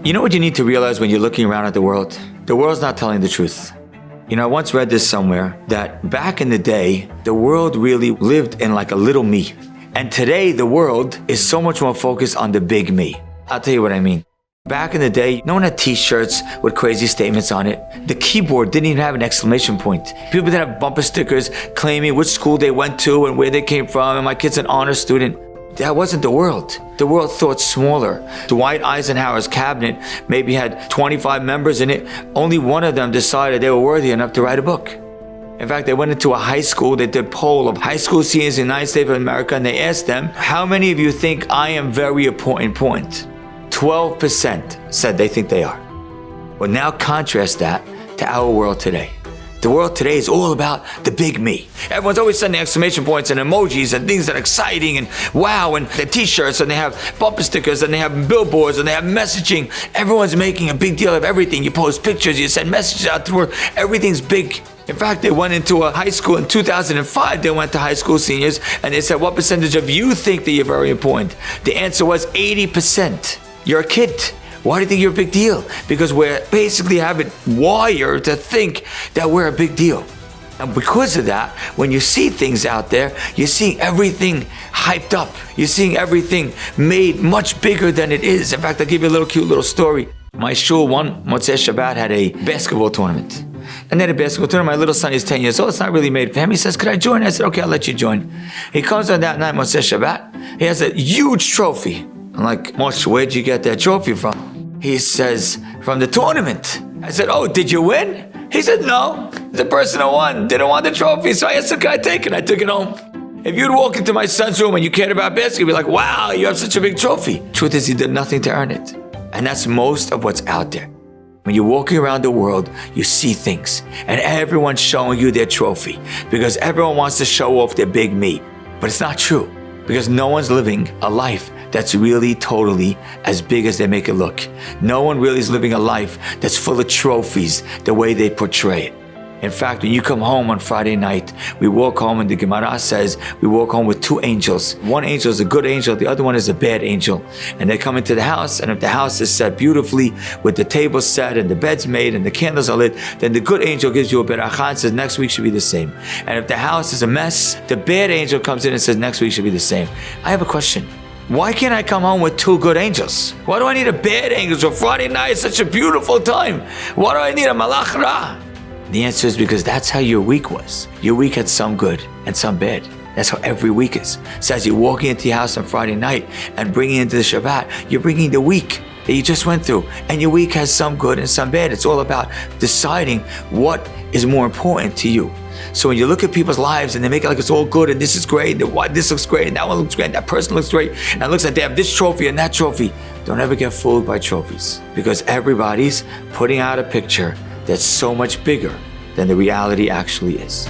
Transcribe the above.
You know what you need to realize when you're looking around at the world? The world's not telling the truth. You know, I once read this somewhere that back in the day, the world really lived in like a little me. And today, the world is so much more focused on the big me. I'll tell you what I mean. Back in the day, no one had t-shirts with crazy statements on it. The keyboard didn't even have an exclamation point. People didn't have bumper stickers claiming which school they went to and where they came from, and my kid's an honor student. That wasn't the world. The world thought smaller. Dwight Eisenhower's cabinet maybe had 25 members in it. Only one of them decided they were worthy enough to write a book. In fact, they went into a high school, they did a poll of high school seniors in the United States of America, and they asked them, how many of you think I am very important? 12% said they think they are. Well, now contrast that to our world today. The world today is all about the big me. Everyone's always sending exclamation points and emojis and things that are exciting and wow, and the t-shirts, and they have bumper stickers, and they have billboards, and they have messaging. Everyone's making a big deal of everything. You post pictures, you send messages out to the world. Everything's big. In fact, they went into a high school in 2005. They went to high school seniors and they said, what percentage of you think that you're very important? The answer was 80%. You're a kid. Why do you think you're a big deal? Because we're basically have it wired to think that we're a big deal. And because of that, when you see things out there, you're seeing everything hyped up. You're seeing everything made much bigger than it is. In fact, I'll give you a cute little story. My shul one Motzei Shabbat had a basketball tournament. And then a basketball tournament, my little son is 10 years old. It's not really made for him. He says, could I join? I said, okay, I'll let you join. He comes on that night, Motzei Shabbat. He has a huge trophy. I'm like, Moshe, where'd you get that trophy from? He says, from the tournament. I said, oh, did you win? He said, no. The person who won didn't want the trophy, so I asked the guy to take it. I took it home. If you'd walk into my son's room and you cared about basketball, you'd be like, wow, you have such a big trophy. Truth is, he did nothing to earn it. And that's most of what's out there. When you're walking around the world, you see things, and everyone's showing you their trophy because everyone wants to show off their big me. But it's not true, because no one's living a life that's really totally as big as they make it look. No one really is living a life that's full of trophies the way they portray it. In fact, when you come home on Friday night, we walk home, and the Gemara says we walk home with two angels. One angel is a good angel, the other one is a bad angel. And they come into the house, and if the house is set beautifully with the table set and the bed's made and the candles are lit, then the good angel gives you a beracha and says next week should be the same. And if the house is a mess, the bad angel comes in and says next week should be the same. I have a question. Why can't I come home with two good angels? Why do I need a bad angel? Friday night is such a beautiful time. Why do I need a malach ra? The answer is because that's how your week was. Your week had some good and some bad. That's how every week is. So as you're walking into your house on Friday night and bringing into the Shabbat, you're bringing the week that you just went through. And your week has some good and some bad. It's all about deciding what is more important to you. So when you look at people's lives and they make it like it's all good and this is great, and this looks great, and that one looks great, and that person looks great, and it looks like they have this trophy and that trophy, don't ever get fooled by trophies, because everybody's putting out a picture that's so much bigger than the reality actually is.